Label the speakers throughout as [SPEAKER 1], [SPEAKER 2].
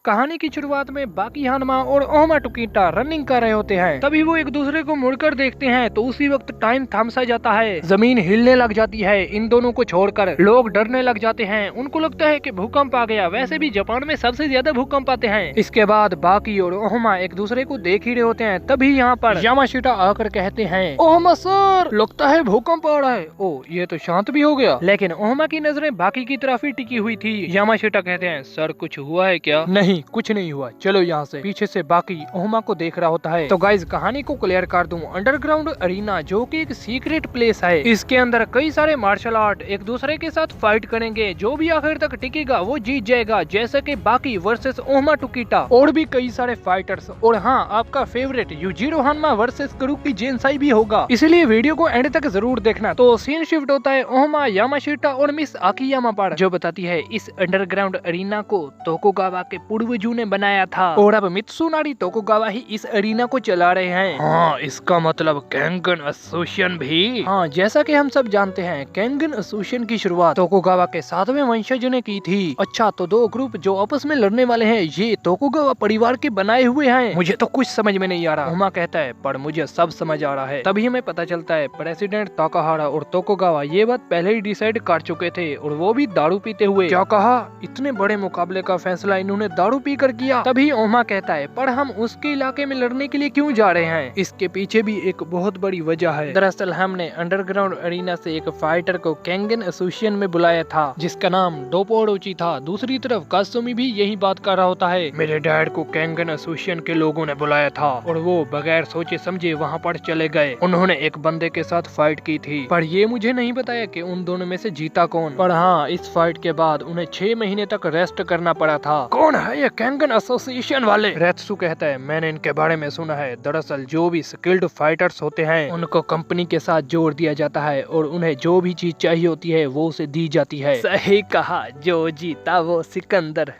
[SPEAKER 1] कहानी की शुरुआत में बाकी हानमा और ओमा टुकीटा रनिंग कर रहे होते हैं। तभी वो एक दूसरे को मुड़कर देखते हैं तो उसी वक्त टाइम थम सा जाता है, जमीन हिलने लग जाती है। इन दोनों को छोड़कर लोग डरने लग जाते हैं। उनको लगता है कि भूकंप आ गया। वैसे भी जापान में सबसे ज्यादा भूकंप आते हैं। इसके बाद बाकी और ओमा एक दूसरे को देख ही रहे होते हैं। तभी यहाँ पर यामाशिटा आकर कहते हैं, ओमा सर, लगता है भूकंप आ रहा है। ओ, ये तो शांत भी हो गया। लेकिन ओमा की नजरें बाकी की तरफ ही टिकी हुई थी। यामाशिटा कहते हैं, सर कुछ हुआ है क्या? नहीं, कुछ नहीं हुआ, चलो यहाँ से। पीछे से बाकी ओमा को देख रहा होता है। तो गाइज कहानी को क्लियर कर दूं, अंडरग्राउंड अरीना जो कि एक सीक्रेट प्लेस है, इसके अंदर कई सारे मार्शल आर्ट एक दूसरे के साथ फाइट करेंगे। जो भी आखिर तक टिकेगा वो जीत जाएगा, जैसे कि बाकी वर्सेस ओमा टुकीटा और भी कई सारे फाइटर्स। और हाँ, आपका फेवरेट यूजिरो हानमा वर्सेस कुरुकी जेनसाई भी होगा, इसलिए वीडियो को एंड तक जरूर देखना। तो सीन शिफ्ट होता है ओमा, यामाशिटा और मिस आकियामा पर, जो बताती है इस अंडरग्राउंड अरीना को तोकुगावा के पूर्वजों ने बनाया था और अब मित्सुनारी तोकुगावा ही इस अरीना को चला रहे हैं। हाँ, इसका मतलब केंगन एसोसिएशन भी। हाँ, जैसा कि हम सब जानते हैं, केंगन एसोसिएशन की शुरुआत तोकुगावा के 7वें वंशज ने की थी। अच्छा, तो दो ग्रुप जो आपस में लड़ने वाले हैं ये तोकुगावा परिवार के बनाए हुए हैं। मुझे तो कुछ समझ में नहीं आ रहा। ओमा कहता है, पर मुझे सब समझ आ रहा है। तभी हमें पता चलता है प्रेसिडेंट ताकाहारा और तोकुगावा ये बात पहले ही डिसाइड कर चुके थे, और वो भी दारू पीते हुए। क्या कहा? इतने बड़े मुकाबले का फैसला इन्होंने दारू पी कर किया। तभी ओमा कहता है, पर हम उसके इलाके में लड़ने के लिए क्यों जा रहे हैं? इसके पीछे भी एक बहुत बड़ी वजह है। दरअसल हमने अंडरग्राउंड अरीना से एक फाइटर को केंगन एसोसिएशन में बुलाया था, जिसका नाम डोपोरोची था। दूसरी तरफ कासुमी भी यही बात कर रहा होता है, मेरे डैड को केंगन एसोसिएशन के लोगों ने बुलाया था और वो बगैर सोचे समझे वहाँ पर चले गए। उन्होंने एक बंदे के साथ फाइट की थी, पर ये मुझे नहीं बताया कि उन दोनों में से जीता कौन। पर हाँ, इस फाइट के बाद उन्हें 6 महीने तक रेस्ट करना पड़ा था। कौन है ये केंगन एसोसिएशन वाले? रेत्सु कहता है, मैंने इनके बारे में सुना है। दरअसल जो भी स्किल्ड फाइटर्स होते हैं उनको कंपनी के साथ जोड़ दिया जाता है और उन्हें जो भी चीज चाहिए होती है वो उसे दी जाती है। सही कहा, जो जीता वो सिकंदर।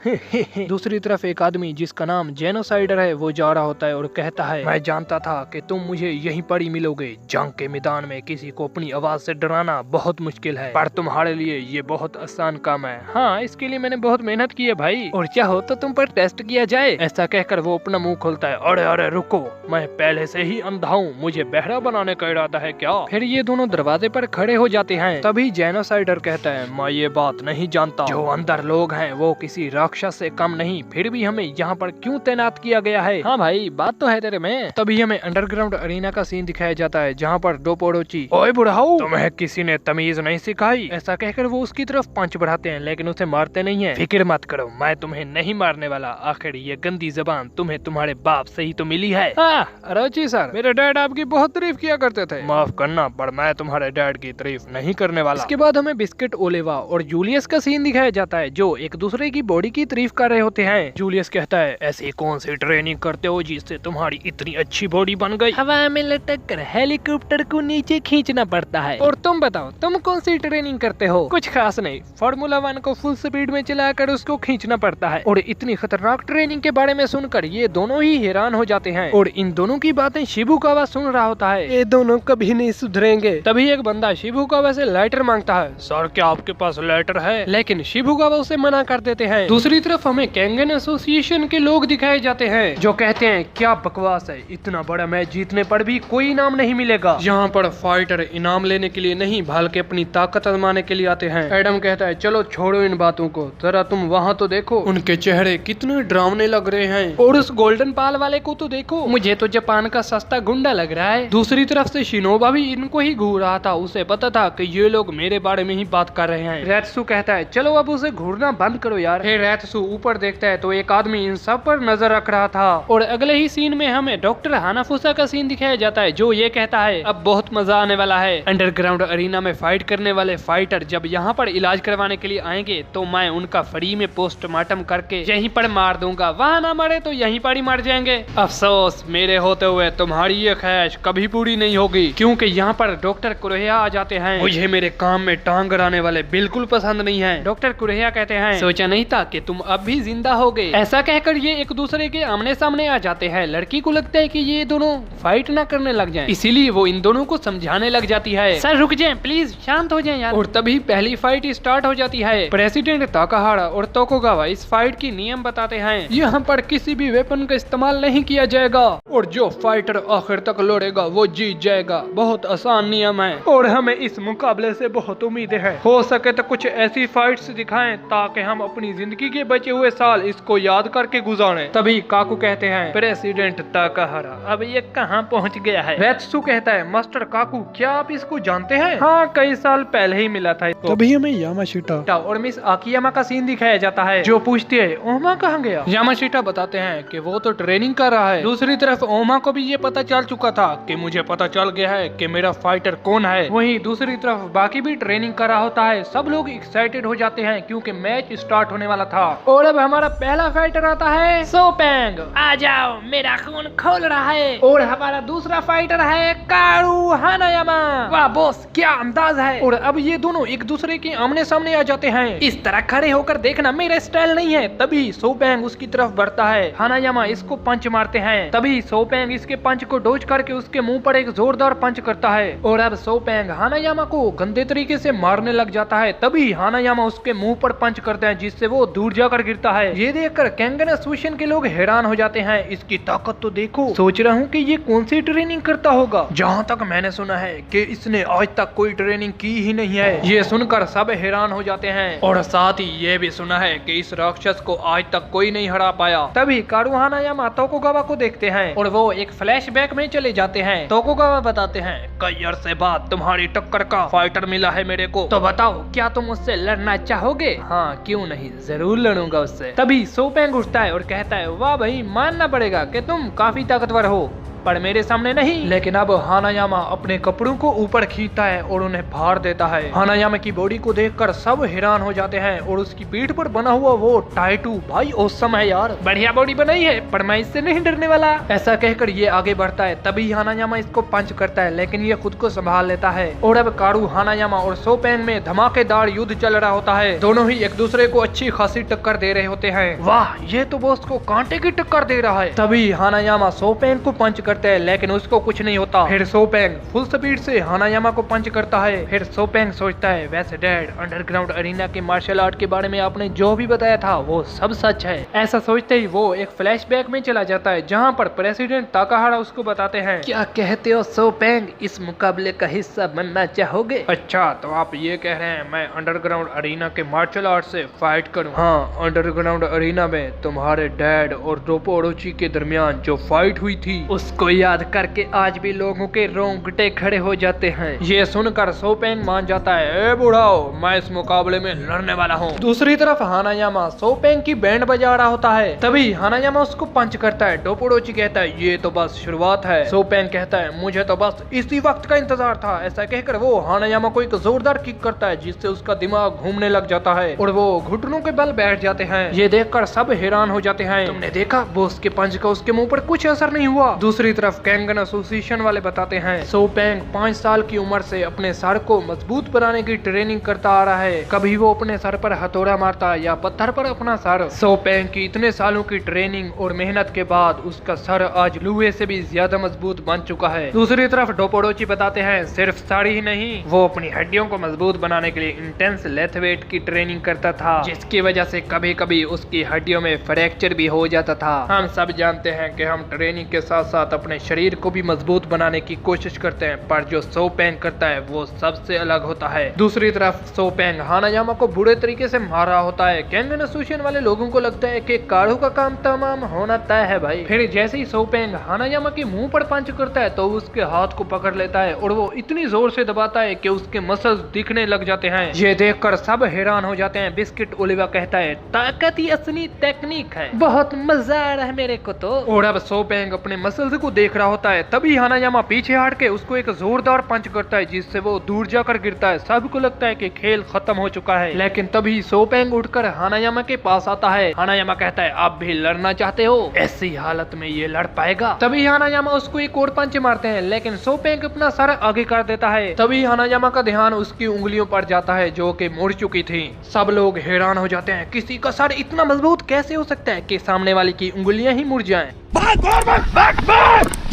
[SPEAKER 1] दूसरी तरफ एक आदमी जिसका नाम जेनोसाइडर है वो जा रहा होता है और कहता है, मैं जानता था कि तुम मुझे यहीं पर ही मिलोगे। जंग के मैदान में किसी को अपनी आवाज से डराना बहुत मुश्किल है, पर तुम्हारे लिए ये बहुत आसान काम है। हाँ, इसके लिए मैंने बहुत मेहनत की है भाई, और चाहो तो तुम पर टेस्ट किया जाए। ऐसा कहकर वो अपना मुंह खोलता है। अरे अरे रुको, मैं पहले से ही अंधा हूँ, मुझे बहरा बनाने का इरादा है क्या? फिर ये दोनों दरवाजे पर खड़े हो जाते हैं। तभी जेनोसाइडर कहता है, मैं ये बात नहीं जानता। जो अंदर लोग हैं वो किसी राक्षस से कम नहीं, फिर भी हमें यहाँ पर क्यों तैनात किया गया है? हाँ भाई, बात तो है तेरे में। तभी हमें अंडरग्राउंड अरीना का सीन दिखाया जाता है, जहाँ पर डोपोरोची, ओए बुढ़ाऊ, तुम्हें किसी ने तमीज नहीं सिखाई? ऐसा कहकर वो उसकी तरफ पंच बढ़ाते हैं, लेकिन उसे मारते नहीं है। फिक्र मत करो, मैं तुम्हें नहीं मारने वाला। आखिर ये गंदी जबान तुम्हें तुम्हारे बाप से ही तो मिली है। अरोची सर, मेरे डैड आपकी बहुत तारीफ किया करते थे। माफ करना, पर मैं तुम्हारे डैड की तारीफ नहीं करने वाला। इसके बाद हमें बिस्किट, ओलेवा और जूलियस का सीन दिखाया जाता है, जो एक दूसरे की बॉडी की तारीफ कर रहे होते हैं। जूलियस कहता है, ऐसी कौन सी ट्रेनिंग करते हो जिससे तुम्हारी इतनी अच्छी बॉडी बन गई? हवा में लटक कर हेलीकॉप्टर को नीचे खींचना पड़ता है। और तुम बताओ, तुम कौन सी ट्रेनिंग करते हो? कुछ खास नहीं, फार्मूला 1 को फुल स्पीड में चलाकर उसको खींचना पड़ता है। और इतनी खतरनाक ट्रेनिंग के बारे में सुनकर ये दोनों ही हैरान हो जाते हैं, और इन दोनों की बातें शिबुकावा सुन रहा होता है। ये दोनों कभी नहीं सुधरेंगे। तभी एक बंदा शिबुकावा से लाइटर मांगता है। सर, क्या आपके पास लाइटर है? लेकिन शिबुकावा उसे मना कर देते हैं। दूसरी तरफ हमें केंगन एसोसिएशन के लोग दिखाए जाते हैं, जो कहते हैं, क्या बकवास है, इतना बड़ा मैच जीतने पर भी कोई इनाम नहीं मिलेगा। यहाँ पर फाइटर इनाम लेने के लिए नहीं, बल्कि अपनी ताकत आजमाने के लिए आते हैं। एडम कहता है, चलो छोड़ो इन बातों को, जरा तुम वहाँ तो देखो, उनके चेहरे कितने डरावने लग रहे हैं। और उस गोल्डन पाल वाले को तो देखो, मुझे तो जापान का सस्ता गुंडा लग रहा है। दूसरी तरफ से शिनोबा भी इनको ही घूर रहा था। उसे पता था कि ये लोग मेरे बारे में ही बात कर रहे हैं। रेत्सु कहता है, चलो अब उसे घूरना बंद करो यार। फिर रेत्सु ऊपर देखता है तो एक आदमी इन सब पर नजर रख रहा था। और अगले ही सीन में हमें डॉक्टर हानाफुसा का सीन दिखाया जाता है, जो ये कहता है, अब बहुत मजा आने वाला है। अंडरग्राउंड अरीना में फाइट करने वाले फाइटर जब यहाँ पर इलाज करवाने के लिए आएंगे तो मैं उनका फ्री में पोस्टमार्टम करके यहीं पर मार दूंगा। वहाँ ना मरे तो यहीं पर ही मर जाएंगे। अफसोस, मेरे होते हुए तुम्हारी ये ख्वाहिश कभी पूरी नहीं होगी, क्योंकि यहाँ पर डॉक्टर कुरेहा आ जाते हैं। मुझे मेरे काम में टांग अड़ाने वाले बिल्कुल पसंद नहीं है। डॉक्टर कुरेहा कहते हैं, सोचा नहीं था कि तुम अब भी जिंदा होगे। ऐसा कहकर ये एक दूसरे के आमने सामने आ जाते हैं। लड़की को लगता है कि ये दोनों फाइट ना करने लग जाएं, इसीलिए वो इन दोनों को समझाने लग जाती है, सर रुक जाएं प्लीज, शांत हो जाएं यार। और तभी पहली फाइट स्टार्ट हो जाती है। प्रेसिडेंट ताकाहारा और तोकुगावा इस फाइट की नियम नियम बताते हैं। यहाँ पर किसी भी वेपन का इस्तेमाल नहीं किया जाएगा और जो फाइटर आखिर तक लड़ेगा वो जीत जाएगा। बहुत आसान नियम है और हमें इस मुकाबले से बहुत उम्मीदें हैं। हो सके तो कुछ ऐसी फाइट्स दिखाएं ताकि हम अपनी जिंदगी के बचे हुए साल इसको याद करके गुजारें। तभी काकू कहते हैं, प्रेसिडेंट ताकाहारा अब ये कहाँ पहुँच गया है। रेत्सु कहता है, मास्टर काकू क्या आप इसको जानते हैं? हाँ, कई साल पहले ही मिला था।
[SPEAKER 2] तभी हमें यामाशिटा
[SPEAKER 1] और मिस आकियामा का सीन दिखाया जाता है जो पूछती है, ओमा कहाँ गया? यामाशिटा बताते हैं कि वो तो ट्रेनिंग कर रहा है। दूसरी तरफ ओमा को भी ये पता चल चुका था कि मुझे पता चल गया है कि मेरा फाइटर कौन है। वहीं दूसरी तरफ बाकी भी ट्रेनिंग कर रहा होता है। सब लोग एक्साइटेड हो जाते हैं क्योंकि मैच स्टार्ट होने वाला था। और अब हमारा पहला फाइटर आता है सोपेंग। आ जाओ, मेरा खून खोल रहा है। और हमारा दूसरा फाइटर है कारू हानायामा। वाह बॉस, क्या अंदाज है। और अब ये दोनों एक दूसरे के आमने सामने आ जाते हैं। इस तरह खड़े होकर देखना मेरा स्टाइल नहीं है। तभी सोपेंग उसकी तरफ बढ़ता है। हानायामा इसको पंच मारते हैं। तभी सोपेंग इसके पंच को डोज करके उसके मुंह पर एक जोरदार पंच करता है और अब सोपेंग हानायामा को गंदे तरीके से मारने लग जाता है। तभी हानायामा उसके मुंह पर पंच करते हैं जिससे वो दूर जाकर गिरता है। ये देखकर कैंगन एसोसिएशन के लोग हैरान हो जाते हैं। इसकी ताकत तो देखो। सोच रहा हूँ कि ये कौन सी ट्रेनिंग करता होगा। जहाँ तक मैंने सुना है कि इसने आज तक कोई ट्रेनिंग की ही नहीं है। ये सुनकर सब हैरान हो जाते हैं और साथ ही ये भी सुना है कि इस राक्षस को आज तक कोई नहीं हरा पाया। तभी कारू हानायामा तोकुगावा को देखते हैं और वो एक फ्लैशबैक में चले जाते हैं। तोकुगावा बताते हैं, कई अरसे बाद तुम्हारी टक्कर का फाइटर मिला है मेरे को, तो बताओ क्या तुम उससे लड़ना चाहोगे? हाँ क्यों नहीं, जरूर लड़ूंगा उससे। तभी सोपेंग उठता है और कहता है, वाह भाई, मानना पड़ेगा कि तुम काफी ताकतवर हो पर मेरे सामने नहीं। लेकिन अब हानायामा अपने कपड़ों को ऊपर खींचता है और उन्हें फाड़ देता है। हानायामा की बॉडी को देखकर सब हैरान हो जाते हैं और उसकी पीठ पर बना हुआ वो टाइटू भाई औसम है यार, बढ़िया बॉडी बनाई है, पर मैं इससे नहीं डरने वाला। ऐसा कहकर ये आगे बढ़ता है। तभी हानायामा इसको पंच करता है लेकिन ये खुद को संभाल लेता है और अब कारू हानायामा और सोपेंग में धमाकेदार युद्ध चल रहा होता है। दोनों ही एक दूसरे को अच्छी खासी टक्कर दे रहे होते हैं। वाह, ये तो बॉस को कांटे की टक्कर दे रहा है। तभी हानायामा सोपेंग को पंच करते हैं लेकिन उसको कुछ नहीं होता। फिर सोपेंग फुल स्पीड से हानायामा को पंच करता है। फिर सोपेंग सोचता है, वैसे डैड, अंडरग्राउंड अरीना के मार्शल आर्ट के बारे में आपने जो भी बताया था वो सब सच है। ऐसा सोचते ही वो एक फ्लैशबैक में चला जाता है जहाँ पर प्रेसिडेंट ताकाहारा उसको बताते हैं, क्या कहते हो सोपेंग, इस मुकाबले का हिस्सा बनना चाहोगे? अच्छा, तो आप ये कह रहे हैं मैं अंडरग्राउंड अरीना के मार्शल आर्ट से फाइट करूँ? हाँ, अंडरग्राउंड अरीना में तुम्हारे डैड और रोपो ओरोची के दरमियान जो फाइट हुई थी उसको याद करके आज भी लोगों के रोंगटे खड़े हो जाते हैं। ये सुनकर सोपेंग मान जाता है, ए बुढ़ाओ, मैं इस मुकाबले में लड़ने वाला हूँ। दूसरी तरफ हानायामा सोपेंग की बैंड बजा रहा होता है। तभी हानायामा उसको पंच करता है। डोपोडोची कहता है, ये तो बस शुरुआत है। सोपेंग कहता है, मुझे तो बस इसी वक्त का इंतजार था। ऐसा कहकर वो हानायामा को एक जोरदार किक करता है जिससे उसका दिमाग घूमने लग जाता है और वो घुटनों के बल बैठ जाते हैं। ये देखकर सब हैरान हो जाते हैं। तुमने देखा, बॉस के पंच का उसके मुंह पर कुछ असर नहीं हुआ। दूसरी तरफ कैंगन एसोसिएशन वाले बताते हैं, सोपेंग 5 साल की उम्र से अपने सर को मजबूत बनाने की ट्रेनिंग करता आ रहा है। कभी वो अपने सर पर हथौड़ा मारता या पत्थर पर अपना सर। सोपेंग की इतने सालों की ट्रेनिंग और मेहनत के बाद उसका सर आज लोहे से भी ज्यादा मजबूत बन चुका है। दूसरी तरफ डोपोडोची बताते हैं, सिर्फ सर ही नहीं, वो अपनी हड्डियों को मजबूत बनाने के लिए इंटेंस लेथ वेट की ट्रेनिंग करता था जिसकी वजह से कभी कभी उसकी हड्डियों में फ्रैक्चर भी हो जाता था। हम सब जानते हैं कि हम ट्रेनिंग के साथ साथ अपने शरीर को भी मजबूत बनाने की कोशिश करते हैं पर जो सोपेंग करता है वो सबसे अलग होता है। दूसरी तरफ सोपेंग हानायामा को बुरे तरीके से मार रहा होता है। कैंगन एसोसिएशन वाले लोगों को लगता है कि कारू का काम तमाम होना तय है भाई। फिर जैसे ही सोपेंग हानायामा के मुंह पर पंच करता है तो उसके हाथ को पकड़ लेता है और वो इतनी जोर से दबाता है कि उसके मसल्स दिखने लग जाते हैं। ये देखकर सब हैरान हो जाते हैं। बिस्किट ओलिवा कहता है, ताकत ही असली टेक्निक है, बहुत मजा आ रहा है मेरे को तो। और अब सोपेंग अपने मसल्स को देख रहा होता है। तभी हानायामा पीछे हट के उसको एक जोरदार पंच करता है जिससे वो दूर जाकर गिरता है। सबको लगता है कि खेल खत्म हो चुका है लेकिन तभी सोपेंग उठकर हानायामा के पास आता है। हानायामा कहता है, आप भी लड़ना चाहते हो? ऐसी हालत में ये लड़ पाएगा? तभी हानायामा उसको एक और पंच मारते हैं लेकिन सोपेंग अपना सर आगे कर देता है। तभी हानायामा का ध्यान उसकी उंगलियों पर जाता है जो कि मुड़ चुकी थी। सब लोग हैरान हो जाते हैं, किसी का सर इतना मजबूत कैसे हो सकता है कि सामने वाले की उंगलियां ही मुड़ जाएं।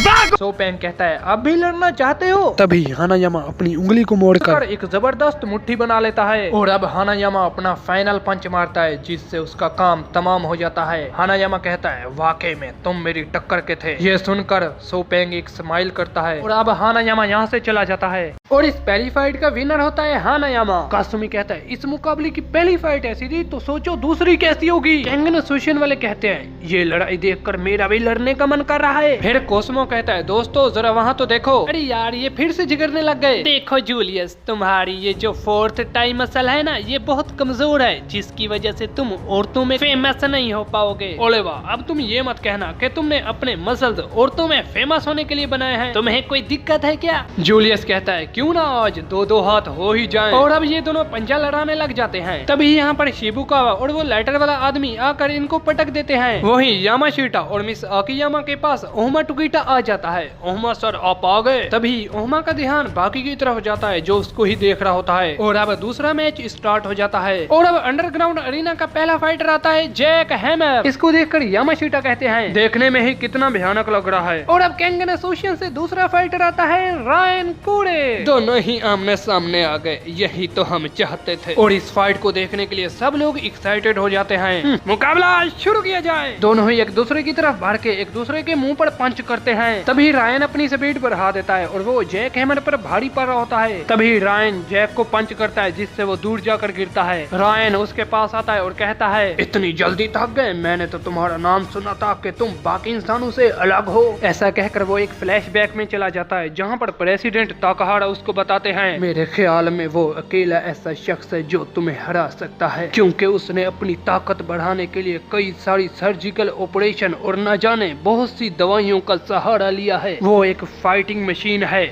[SPEAKER 1] सो पेंग कहता है अब भी लड़ना चाहते हो? तभी हानायामा अपनी उंगली को मोड़कर एक जबरदस्त मुट्ठी बना लेता है और अब हानायामा अपना फाइनल पंच मारता है जिससे उसका काम तमाम हो जाता है। हानायामा कहता है वाकई में तुम मेरी टक्कर के थे। ये सुनकर सो पेंग एक स्माइल करता है और अब हानायामा यहाँ से चला जाता है और इस पहली फाइट का विनर होता है हानायामा। कासुमी कहता है इस मुकाबले की पहली फाइट ऐसी थी तो सोचो दूसरी कैसी होगी। कैंगन एसोसिएशन वाले कहते हैं ये लड़ाई देखकर मेरा भी लड़ने का मन कर रहा है। फिर कोस्मो कहता है दोस्तों जरा वहाँ तो देखो। अरे यार ये फिर से जिगरने लग गए। देखो जूलियस तुम्हारी ये जो फोर्थ टाइम मसल है ना ये बहुत कमजोर है जिसकी वजह से तुम औरतों में फेमस नहीं हो पाओगे। ओले वाह अब तुम ये मत कहना कि तुमने अपने मसल्स औरतों में फेमस होने के लिए बनाए हैं। तुम्हें कोई दिक्कत है क्या? जूलियस कहता है क्यों ना आज दो दो हाथ हो ही जाएं। और अब ये दोनों पंजा लड़ाने लग जाते हैं। तभी यहाँ पर शिबुकावा और वो लाइटर वाला आदमी आकर इनको पटक देते हैं। वहीं यामाशीटा और मिस आकियामा के पास ओहमा टुकीटा आ जाता है। ओहमा सर आप आ गए। तभी ओहमा का ध्यान बाकी की तरफ जाता है जो उसको ही देख रहा होता है और अब दूसरा मैच स्टार्ट हो जाता है और अब अंडरग्राउंड अरीना का पहला फाइटर आता है जैक हैमर। इसको देखकर यामाशीटा कहते हैं देखने में ही कितना भयानक लग रहा है। और अब कैंगन एसोसिएशन से दूसरा फाइटर आता है रायन कूड़े। दोनों ही आमने सामने आ गए यही तो हम चाहते थे और इस फाइट को देखने के लिए सब लोग एक्साइटेड हो जाते हैं। मुकाबला शुरू किया जाए। दोनों ही एक दूसरे की तरफ बढ़ के एक दूसरे के मुंह पर पंच करते हैं। तभी रायन अपनी स्पीड बढ़ा देता है और वो जैक हैमर पर भारी पड़ रहा होता है। तभी रायन जैक को पंच करता है जिससे वो दूर जाकर गिरता है। रायन उसके पास आता है और कहता है इतनी जल्दी थक गए? मैंने तो तुम्हारा नाम सुना था कि तुम बाकी इंसानों से अलग हो। ऐसा कहकर वो एक फ्लैशबैक में चला जाता है जहाँ पर प्रेसिडेंट ताकाहारा उसको बताते हैं मेरे ख्याल में वो अकेला ऐसा शख्स है जो तुम्हें हरा सकता है क्योंकि उसने अपनी ताकत बढ़ाने के लिए कई सारी सर्जिकल ऑपरेशन और न जाने बहुत सी दवाइयों का सहारा लिया है। वो एक फाइटिंग मशीन है।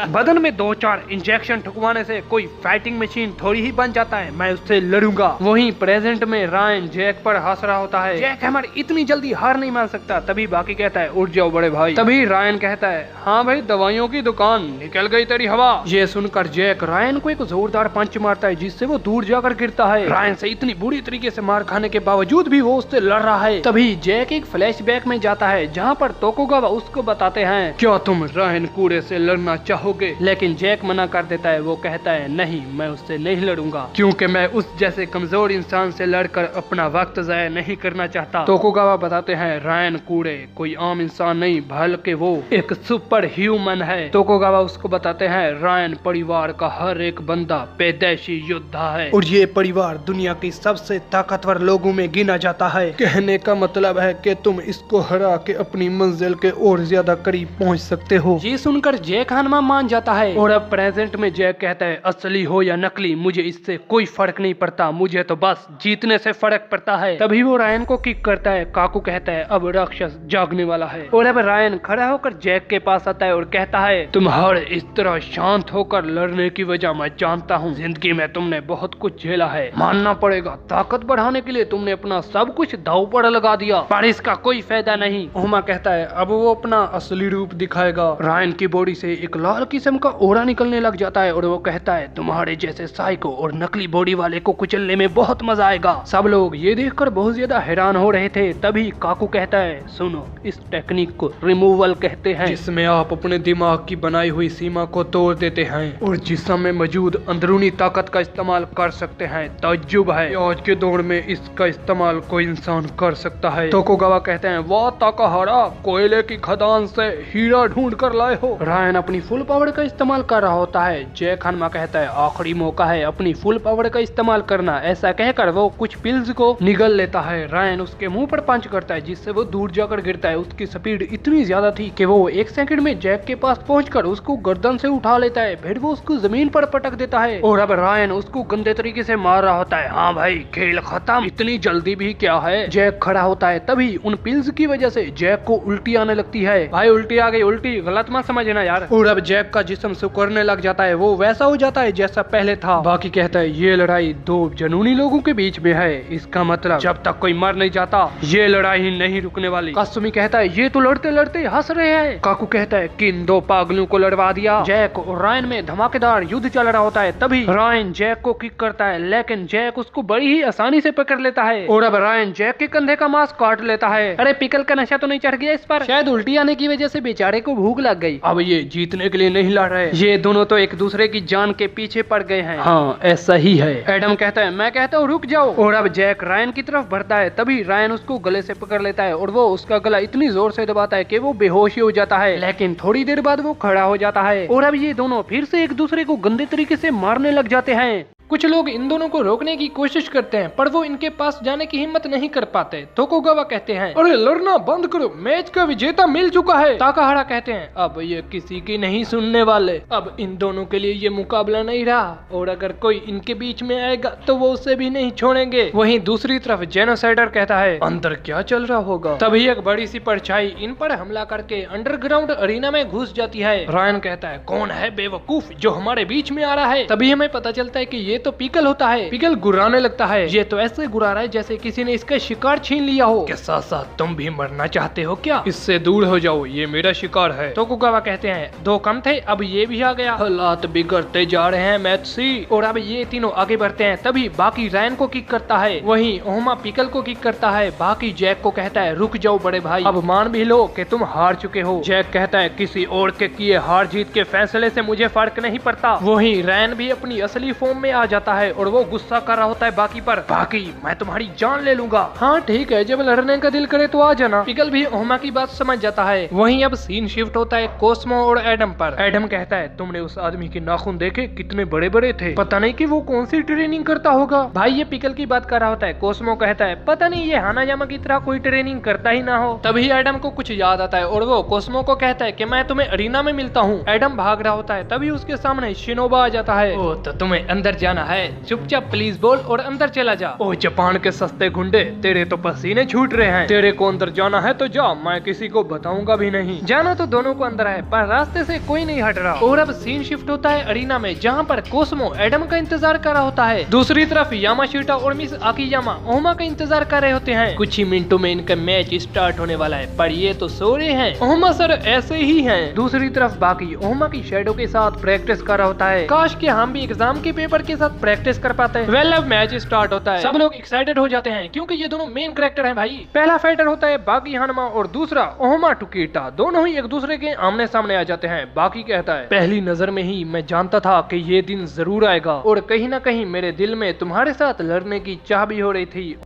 [SPEAKER 1] बदन में 2-4 इंजेक्शन ठुकवाने से कोई फाइटिंग मशीन थोड़ी ही बन जाता है। मैं उससे लड़ूंगा। वहीं प्रेजेंट में रायन जैक पर हंस रहा होता है। जैक हैमर इतनी जल्दी हार नहीं मान सकता। तभी बाकी कहता है उठ जाओ बड़े भाई। तभी रायन कहता है हाँ भाई दवाइयों की दुकान निकल गई तेरी हवा। ये सुनकर जैक रायन को एक जोरदार पंच मारता है जिससे वो दूर जाकर गिरता है। रायन से इतनी बुरी तरीके से मार खाने के बावजूद भी वो उससे लड़ रहा है। तभी जैक एक फ्लैशबैक में जाता है जहाँ पर तोकुगावा उसको बताते हैं क्या तुम रायन कूड़े से लड़ना चाहोगे? लेकिन जैक मना कर देता है। वो कहता है नहीं मैं उससे नहीं लड़ूंगा क्योंकि मैं उस जैसे कमजोर इंसान से लड़कर अपना वक्त जाया नहीं करना चाहता। तोकुगावा बताते हैं रायन कूड़े कोई आम इंसान नहीं बल्कि वो एक सुपर ह्यूमन है। तोकुगावा उसको बताते हैं रायन परिवार का हर एक बंदा पैदाइशी योद्धा है और ये परिवार दुनिया की सबसे ताकतवर लोगों में गिना जाता है। कहने का मतलब है कि तुम इसको हरा के अपनी मंजिल के और ज्यादा करीब पहुंच सकते हो। ये सुनकर जैक हानमा मान जाता है और अब प्रेजेंट में जैक कहता है असली हो या नकली मुझे इससे कोई फर्क नहीं पड़ता, मुझे तो बस जीतने से फर्क पड़ता है। तभी वो रायन को किक करता है। काकू कहता है अब राक्षस जागने वाला है और अब रायन खड़ा होकर जैक के पास आता है और कहता है तुम हर इस तरह शांत होकर लड़ने की वजह मैं जानता हूँ। जिंदगी में तुमने बहुत कुछ झेला है, मानना पड़ेगा। ताकत बढ़ाने के लिए तुमने अपना सब कुछ दांव पर लगा दिया पर इसका कोई फायदा नहीं। ओहमा कहता है अब वो अपना असली रूप दिखाएगा। रायन की बॉडी से एक लाल किस्म का ओरा निकलने लग जाता है और वो कहता है तुम्हारे जैसे साइको और नकली बॉडी वाले को कुचलने में बहुत मजा आएगा। सब लोग ये देखकर बहुत ज्यादा हैरान हो रहे थे। तभी काकू कहता है सुनो इस टेक्निक को रिमूवल कहते हैं जिसमें आप अपने दिमाग की बनाई हुई सीमा को तोड़ देते हैं और जिस्म में मौजूद अंदरूनी ताकत का इस्तेमाल कर सकते हैं। ताज्जुब है आज के दौर में इसका इस्तेमाल कोई इंसान कर सकता है। तोकुगावा कहते हैं वाह ताकाहारा कोयले की खदान से हीरा ढूंढ कर लाए हो। रायन अपनी फुल पावर का इस्तेमाल कर रहा होता है। जैक हानमा कहता है आखिरी मौका है अपनी फुल पावर का इस्तेमाल करना। ऐसा कहकर वो कुछ पिल्स को निगल लेता है। रायन उसके मुंह पर पंच करता है जिससे वो दूर जाकर गिरता है। उसकी स्पीड इतनी ज्यादा थी कि वो 1 सेकंड में जैक के पास पहुंचकर उसको गर्दन से उठा लेता है। फिर वो उसको जमीन पर पटक देता है और अब रायन उसको गंदे तरीके से मार रहा होता है। हाँ भाई खेल खत्म, इतनी जल्दी भी क्या है। जैक खड़ा होता है। तभी उन पिल्स की वजह से जैक को उल्टी आने लगती है। भाई उल्टी आ गई, उल्टी गलत मत समझना यार। पर और अब जैक का जिस्म सिकुड़ने लग जाता है, वो वैसा हो जाता है जैसा पहले था। बाकी कहता है ये लड़ाई दो जनूनी लोगों के बीच में है, इसका मतलब जब तक कोई मर नहीं जाता ये लड़ाई नहीं रुकने वाली। कासुमी कहता है ये तो लड़ते लड़ते हंस रहे हैं। काकू कहता है किन दो पागलों को लड़वा दिया। जैक और रायन में धमाकेदार युद्ध चल रहा होता है, तभी रायन जैक को किक करता है, लेकिन जैक उसको बड़ी ही आसानी से पकड़ लेता है और अब रायन जैक के कंधे का मांस काट लेता है। अरे पिकल का नशा तो नहीं चढ़ गया इस पर? शायद उल्टी आने की वजह से बेचारे को भूख लग गई। अब ये जीतने के लिए नहीं लड़ रहे, ये दोनों तो एक दूसरे की जान के पीछे पड़ गए हैं। हाँ ऐसा ही है। एडम कहता है मैं कहता हूँ रुक जाओ और अब जैक रायन की तरफ बढ़ता है, तभी रायन उसको गले से पकड़ लेता है और वो उसका गला इतनी जोर से दबाता है कि वो बेहोश ही हो जाता है, लेकिन थोड़ी देर बाद वो खड़ा हो जाता है और अब ये दोनों फिर से एक दूसरे को गंदे तरीके से मारने लग जाते हैं। कुछ लोग इन दोनों को रोकने की कोशिश करते हैं पर वो इनके पास जाने की हिम्मत नहीं कर पाते। तोकुगावा कहते हैं अरे लड़ना बंद करो, मैच का विजेता मिल चुका है। ताकाहारा कहते हैं अब ये किसी की नहीं सुनने वाले, अब इन दोनों के लिए ये मुकाबला नहीं रहा और अगर कोई इनके बीच में आएगा तो वो उसे भी नहीं छोड़ेंगे। वहीं दूसरी तरफ जेनोसाइडर कहता है अंदर क्या चल रहा होगा। तभी एक बड़ी सी परछाई इन पर हमला करके अंडरग्राउंड अरीना में घुस जाती है। रायन कहता है कौन है बेवकूफ जो हमारे बीच में आ रहा है। तभी हमें पता चलता है कि ये तो पिकल होता है। पिकल गुर्राने लगता है, ये तो ऐसे गुर्रा रहा है जैसे किसी ने इसका शिकार छीन लिया हो। क्या सासा तुम भी मरना चाहते हो क्या? इससे दूर हो जाओ, ये मेरा शिकार है। तोकुगावा कहते हैं दो कम थे अब ये भी आ गया, हालात बिगड़ते जा रहे हैं मैथ्सी। और अब ये तीनों आगे बढ़ते हैं, तभी बाकी रायन को किक करता है, वहीं ओहमा पिकल को किक करता है। बाकी जैक को कहता है रुक जाओ बड़े भाई, अब मान भी लो कि तुम हार चुके हो। जैक कहता है किसी और के किए हार जीत के फैसले से मुझे फर्क नहीं पड़ता। वहीं रायन भी अपनी असली फॉर्म में आ जाता है और वो गुस्सा कर रहा होता है बाकी पर, बाकी मैं तुम्हारी जान ले लूंगा। हाँ ठीक है, जब लड़ने का दिल करे तो आ जाना। पिकल भी ओहमा की बात समझ जाता है। वहीं अब सीन शिफ्ट होता है कोस्मो और एडम पर। एडम कहता है तुमने उस आदमी के नाखून देखे कितने बड़े बड़े थे, पता नहीं कि वो कौन सी ट्रेनिंग करता होगा। भाई ये पिकल की बात कर रहा होता है। कोस्मो कहता है पता नहीं ये हानाजामा की तरह कोई ट्रेनिंग करता ही ना हो। तभी एडम को कुछ याद आता है और वो कोस्मो को कहता है कि मैं तुम्हें अरीना में मिलता हूँ। एडम भाग रहा होता है, तभी उसके सामने शिनोबा आ जाता है। ओ तो तुम्हें अंदर जाना है, चुपचाप प्लीज बोल और अंदर चला जा। ओ जापान के सस्ते गुंडे, तेरे तो पसीने छूट रहे हैं, तेरे को अंदर जाना है तो जा, मैं किसी को बताऊंगा भी नहीं। जाना तो दोनों को अंदर है पर रास्ते से कोई नहीं हट रहा। और अब सीन शिफ्ट होता है अरीना में, जहाँ पर कोस्मो एडम का इंतजार कर रहा होता है। दूसरी तरफ यामाशीटा और मिस आकियामा ओहमा का इंतजार कर रहे होते हैं। कुछ ही मिनटों में इनका मैच स्टार्ट होने वाला है पर ये तो सो रहे हैं। ओहमा सर ऐसे ही हैं। दूसरी तरफ बाकी ओहमा की शैडो के साथ प्रैक्टिस कर रहा होता है। काश कि हम भी एग्जाम के पेपर के साथ प्रैक्टिस कर पाते हैं। वेल अब मैच स्टार्ट होता है, सब लोग एक्साइटेड हो जाते हैं क्योंकि ये दोनों मेन कैरेक्टर हैं भाई। पहला फाइटर होता है बाकी हानमा और दूसरा ओहमा टुकीटा, दोनों ही एक दूसरे के आमने सामने आ जाते हैं। बाकी कहता है पहली नजर में ही मैं जानता था कि ये दिन जरूर आएगा और कहीं ना कहीं मेरे दिल में तुम्हारे साथ लड़ने की चाह भी हो रही थी।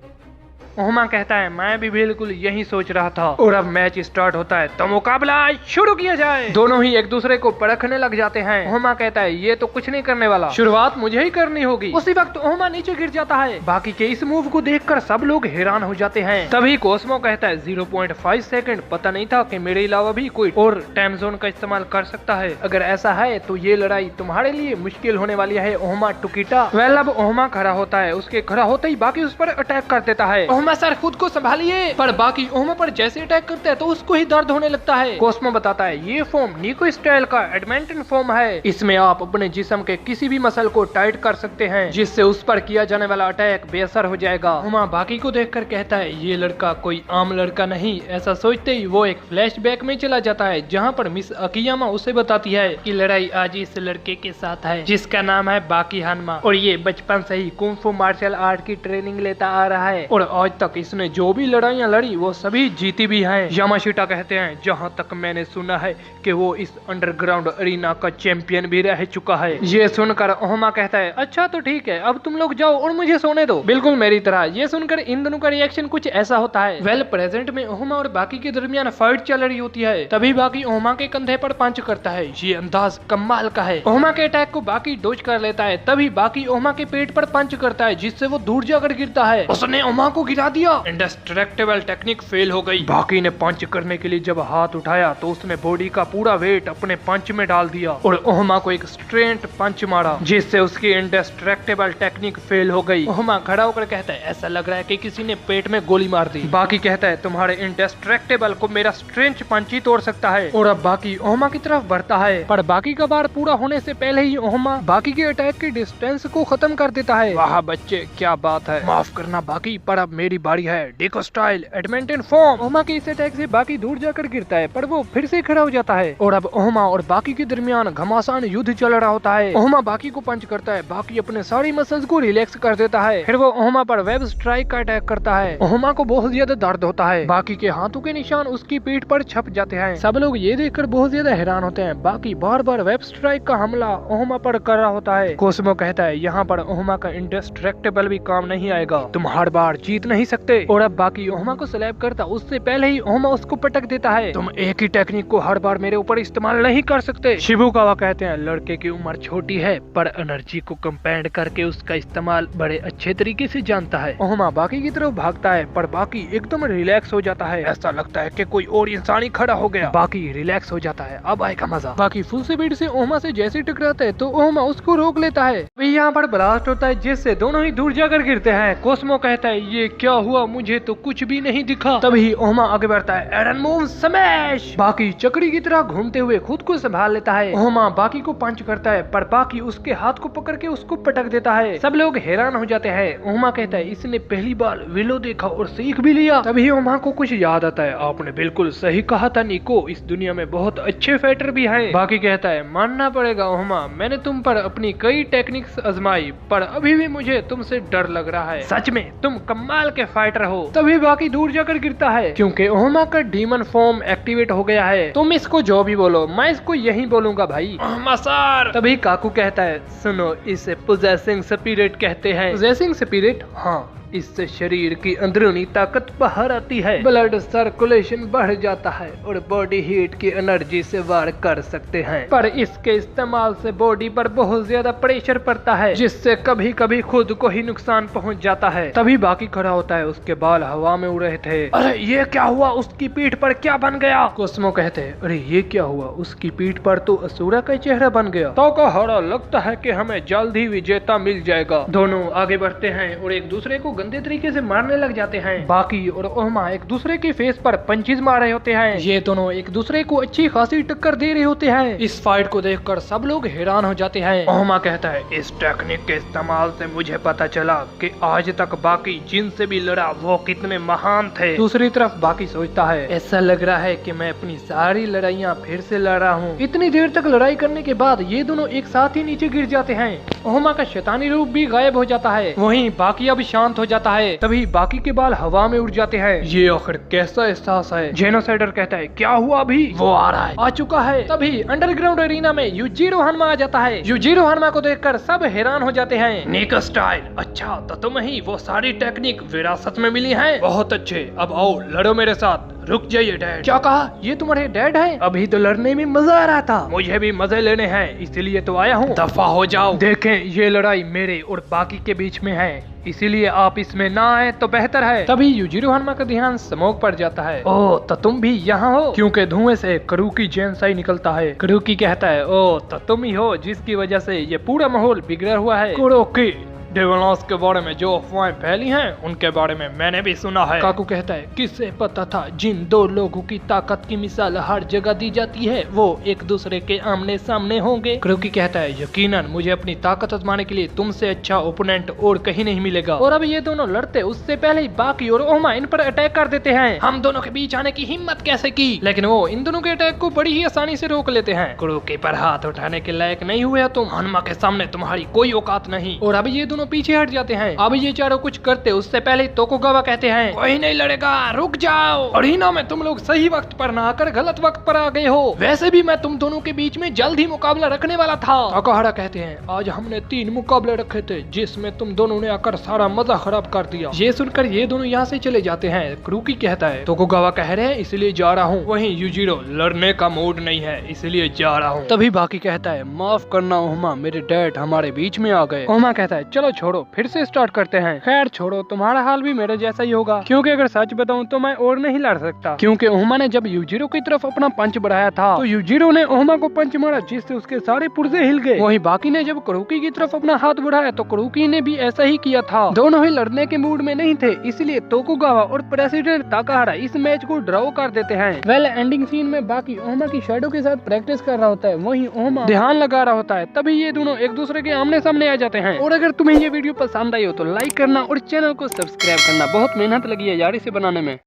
[SPEAKER 1] ओहमा कहता है मैं भी बिल्कुल यही सोच रहा था। और अब मैच स्टार्ट होता है तो मुकाबला शुरू किया जाए। दोनों ही एक दूसरे को परखने लग जाते हैं। ओहमा कहता है ये तो कुछ नहीं करने वाला, शुरुआत मुझे ही करनी होगी। उसी वक्त ओहमा नीचे गिर जाता है। बाकी के इस मूव को देखकर सब लोग हैरान हो जाते हैं। तभी कोस्मो कहता है 0.5 सेकंड, पता नहीं था कि मेरे अलावा भी कोई और टाइम जोन का इस्तेमाल कर सकता है। अगर ऐसा है तो ये लड़ाई तुम्हारे लिए मुश्किल होने वाली है ओहमा टुकीटा। वेल अब ओहमा खड़ा होता है, उसके खड़ा होते ही बाकी उस पर अटैक कर देता है। ओहमा सर खुद को संभालिए, पर बाकी ओहमा पर जैसे अटैक करता है तो उसको ही दर्द होने लगता है। कोस्मो बताता है ये फॉर्म निको स्टाइल का एडमिंटन फॉर्म है, इसमें आप अपने जिस्म के किसी भी मसल को टाइट कर सकते हैं जिससे उस पर किया जाने वाला अटैक बेअसर हो जाएगा। ओहमा बाकी को देखकर कहता है ये लड़का कोई आम लड़का नहीं। ऐसा सोचते ही वो एक फ्लैशबैक में चला जाता है जहाँ पर मिस अकियामा उसे बताती है कि लड़ाई आज इस लड़के के साथ है जिसका नाम है बाकी हानमा और ये बचपन से ही कुंफू मार्शल आर्ट की ट्रेनिंग लेता आ रहा है और आज तक इसने जो भी लड़ाइयाँ लड़ी वो सभी जीती भी हैं। यामाशीटा कहते हैं जहाँ तक मैंने सुना है कि वो इस अंडरग्राउंड अरीना का चैंपियन भी रह चुका है। ये सुनकर ओहमा कहता है अच्छा तो ठीक है, अब तुम लोग जाओ और मुझे सोने दो, बिल्कुल मेरी तरह। ये सुनकर इन दोनों का रिएक्शन कुछ ऐसा होता है। वेल प्रेजेंट में ओहमा और बाकी के दरमियान फाइट चल रही होती है। तभी बाकी ओहमा के कंधे पर पंच करता है। ये अंदाज कमाल का है। ओहमा के अटैक को बाकी डोज कर लेता है। तभी बाकी ओहमा के पेट पर पंच करता है जिससे वो दूर जाकर गिरता है। उसने ओहमा को गिरा गिरा दिया। इंडेस्ट्रक्टिबल टेक्निक फेल हो गई। बाकी ने पंच करने के लिए जब हाथ उठाया तो उसने बॉडी का पूरा वेट अपने पंच में डाल दिया और ओहमा को एक स्ट्रेट पंच मारा, जिससे उसकी इंडेस्ट्रक्टिबल टेक्निक फेल हो गई। ओहमा खड़ा होकर कहता है, ऐसा लग रहा है कि किसी ने पेट में गोली मार दी। बाकी कहता है, तुम्हारे इंडेस्ट्रक्टिबल को मेरा स्ट्रेंच पंच ही तोड़ सकता है। और अब बाकी ओहमा की तरफ बढ़ता है, पर बाकी का बार पूरा होने से पहले ही ओहमा बाकी के अटैक की डिस्टेंस को खत्म कर देता है। वाह बच्चे, क्या बात है, माफ करना बाकी, पर अब मेरी बारी है। डिको स्टाइल एडमेंटन फॉर्म। ओहमा के इस अटैक से बाकी दूर जाकर गिरता है, पर वो फिर से खड़ा हो जाता है और अब ओहमा और बाकी के दरमियान घमासान युद्ध चल रहा होता है। ओहमा बाकी को पंच करता है, बाकी अपने सारी मसल्स को रिलैक्स कर देता है। फिर वो ओहमा पर वेब स्ट्राइक का अटैक करता है। ओहमा को बहुत ज्यादा दर्द होता है। बाकी के हाथों के निशान उसकी पीठ पर छप जाते हैं। सब लोग ये देखकर बहुत ज्यादा हैरान होते हैं। बाकी बार बार वेब स्ट्राइक का हमला ओहमा पर कर रहा होता है। कोस्मो कहता है, यहाँ पर ओहमा का इंडेस्ट्रक्टिबल भी काम नहीं आएगा, तुम हर बार जीत नहीं सकते। और अब बाकी ओहमा को स्लैप करता, उससे पहले ही ओहमा उसको पटक देता है। तुम एक ही टेक्निक को हर बार मेरे ऊपर इस्तेमाल नहीं कर सकते। शिबुकावा कहते हैं, लड़के की उम्र छोटी है पर एनर्जी को कंपाउंड करके उसका इस्तेमाल बड़े अच्छे तरीके से जानता है। ओहमा बाकी की तरफ भागता है, पर बाकी एकदम रिलैक्स हो जाता है। ऐसा लगता है कि कोई और इंसान ही खड़ा हो गया। बाकी रिलैक्स हो जाता है, अब आएगा मजा। बाकी फुल स्पीड से ओहमा से जैसे टकराता है तो ओहमा उसको रोक लेता है। अभी यहाँ पर ब्लास्ट होता है, जिससे दोनों ही दूर जाकर गिरते हैं। कोस्मो कहता है, ये क्या हुआ, मुझे तो कुछ भी नहीं दिखा। तभी ओहमा आगे बढ़ता है, एरन मूव स्मैश। बाकी चक्री की तरह घूमते हुए खुद को संभाल लेता है। ओहमा बाकी को पंच करता है, पर बाकी उसके हाथ को पकड़ के उसको पटक देता है। सब लोग हैरान हो जाते हैं। ओहमा कहता है, इसने पहली बार विलो देखा और सीख भी लिया। तभी ओहमा को कुछ याद आता है, आपने बिल्कुल सही कहा था निको, इस दुनिया में बहुत अच्छे फाइटर भी हैं। बाकी कहता है, मानना पड़ेगा ओहमा, मैंने तुम पर अपनी कई टेक्निक्स आजमाई, पर अभी भी मुझे तुमसे डर लग रहा है। सच में तुम कमाल के फाइटर हो। तभी बाकी दूर जाकर गिरता है, क्योंकि ओहमा का डीमन फॉर्म एक्टिवेट हो गया है। तुम इसको जो भी बोलो, मैं इसको यही बोलूंगा भाई। ओहमा सर। तभी काकू कहता है, सुनो, इसे पोजेसिंग स्पिरिट कहते हैं। Possessing spirit? हाँ, इससे शरीर की अंदरूनी ताकत बाहर आती है, ब्लड सर्कुलेशन बढ़ जाता है और बॉडी हीट की एनर्जी से वार कर सकते हैं। पर इसके इस्तेमाल से बॉडी पर बहुत ज्यादा प्रेशर पड़ता है, जिससे कभी कभी खुद को ही नुकसान पहुंच जाता है। तभी बाकी खड़ा होता है, उसके बाल हवा में उड़ रहे थे। अरे ये क्या हुआ, उसकी पीठ पर क्या बन गया? कोस्मो कहते हैं, अरे ये क्या हुआ, उसकी पीठ पर तो असुरा का चेहरा बन गया। ताकाहारा, लगता है कि हमें जल्द ही विजेता मिल जाएगा। दोनों आगे बढ़ते हैं और एक दूसरे को गंदे तरीके से मारने लग जाते हैं। बाकी और ओहमा एक दूसरे के फेस पर पंचेस मार रहे होते हैं। ये दोनों एक दूसरे को अच्छी खासी टक्कर दे रहे होते हैं। इस फाइट को देखकर सब लोग हैरान हो जाते हैं। ओहमा कहता है, इस टेक्निक के इस्तेमाल से मुझे पता चला कि आज तक बाकी जिनसे भी लड़ा वो कितने महान थे। दूसरी तरफ बाकी सोचता है, ऐसा लग रहा है कि मैं अपनी सारी लड़ाइयाँ फिर से लड़ रहा हूँ। इतनी देर तक लड़ाई करने के बाद ये दोनों एक साथ ही नीचे गिर जाते हैं। ओहमा का शैतानी रूप भी गायब हो जाता है। वहीं बाकी अब शांत हो जाता है। तभी बाकी के बाल हवा में उड़ जाते हैं। ये आखिर कैसा एहसास है? जेनोसाइडर कहता है, क्या हुआ अभी? वो आ रहा है, आ चुका है। तभी अंडरग्राउंड एरिना में युजिरो हनमा आ जाता है। युजिरो हनमा को देखकर सब हैरान हो जाते हैं। निको स्टाइल, अच्छा तो तुम ही वो सारी टेक्निक विरासत में मिली है, बहुत अच्छे, अब आओ लड़ो मेरे साथ। रुक जाइए डैड। क्या कहा? ये तुम्हारे डैड है? अभी तो लड़ने में मजा आ रहा था। मुझे भी मजे लेने हैं, इसीलिए तो आया हूँ। दफा हो जाओ। देखें, ये लड़ाई मेरे और बाकी के बीच में है, इसीलिए आप इसमें ना आए तो बेहतर है। तभी युजिरो हनमा का ध्यान स्मोक पर जाता है। ओह, तो तुम भी यहाँ हो? क्योंकि धुएं से करूकी जेंसाई निकलता है। करूकी कहता है, ओह तो तुम ही हो जिसकी वजह से ये पूरा माहौल बिगड़ा हुआ है। कुरोकी, डेवलॉस के बारे में जो अफवाहें फैली हैं उनके बारे में मैंने भी सुना है। काकू कहता है, किसे पता था जिन दो लोगों की ताकत की मिसाल हर जगह दी जाती है वो एक दूसरे के आमने सामने होंगे। क्रूकी कहता है, यकीनन मुझे अपनी ताकत आजमाने के लिए तुमसे अच्छा ओपोनेंट और कहीं नहीं मिलेगा। और अब ये दोनों लड़ते उससे पहले ही बाकी और ओहमा इन पर अटैक कर देते हैं। हम दोनों के बीच आने की हिम्मत कैसे की? लेकिन वो इन दोनों के अटैक को बड़ी ही आसानी से रोक लेते हैं। क्रूकी पर हाथ उठाने के लायक नहीं हुए तुम, हनुमा के सामने तुम्हारी कोई औकात नहीं। और अब ये दोनों पीछे हट जाते हैं। अब ये चारों कुछ करते उससे पहले तोकुगावा कहते हैं, कोई नहीं लड़ेगा, रुक जाओ। अरीना में तुम लोग सही वक्त पर ना आकर गलत वक्त पर आ गए हो। वैसे भी मैं तुम दोनों के बीच में जल्द ही मुकाबला रखने वाला था। ताकाहारा कहते हैं, आज हमने 3 मुकाबले रखे थे जिसमें तुम दोनों ने आकर सारा मजा खराब कर दिया। ये सुनकर ये दोनों यहाँ से चले जाते हैं। क्रूकी कहता है, तोकुगावा कह रहे हैं इसलिए जा रहा हूँ। वहीं युजिरो, लड़ने का मूड नहीं है इसलिए जा रहा हूँ। तभी बाकी कहता है, माफ करना ओहमा, मेरे डैड हमारे बीच में आ गए। ओहमा कहता है, चलो चलो छोड़ो, फिर से स्टार्ट करते हैं। खैर छोड़ो, तुम्हारा हाल भी मेरे जैसा ही होगा, क्योंकि अगर सच बताऊं तो मैं और नहीं लड़ सकता, क्योंकि ओहमा ने जब यूजिरो की तरफ अपना पंच बढ़ाया था तो यूजिरो ने ओहमा को पंच मारा जिससे उसके सारे पुर्जे हिल गए। वहीं बाकी ने जब कुरुकी की तरफ अपना हाथ बढ़ाया तो कुरुकी ने भी ऐसा ही किया था। दोनों ही लड़ने के मूड में नहीं थे, इसलिए तोकुगावा और प्रेसिडेंट ताकाहारा इस मैच को ड्रॉ कर देते हैं। वेल एंडिंग सीन में बाकी ओहमा की शैडो के साथ प्रैक्टिस कर रहा होता है, वहीं ओहमा ध्यान लगा रहा होता है। तभी ये दोनों एक दूसरे के आमने सामने आ जाते हैं। और अगर तुम्हें ये वीडियो पसंद आई हो तो लाइक करना और चैनल को सब्सक्राइब करना। बहुत मेहनत लगी है यार इसे बनाने में।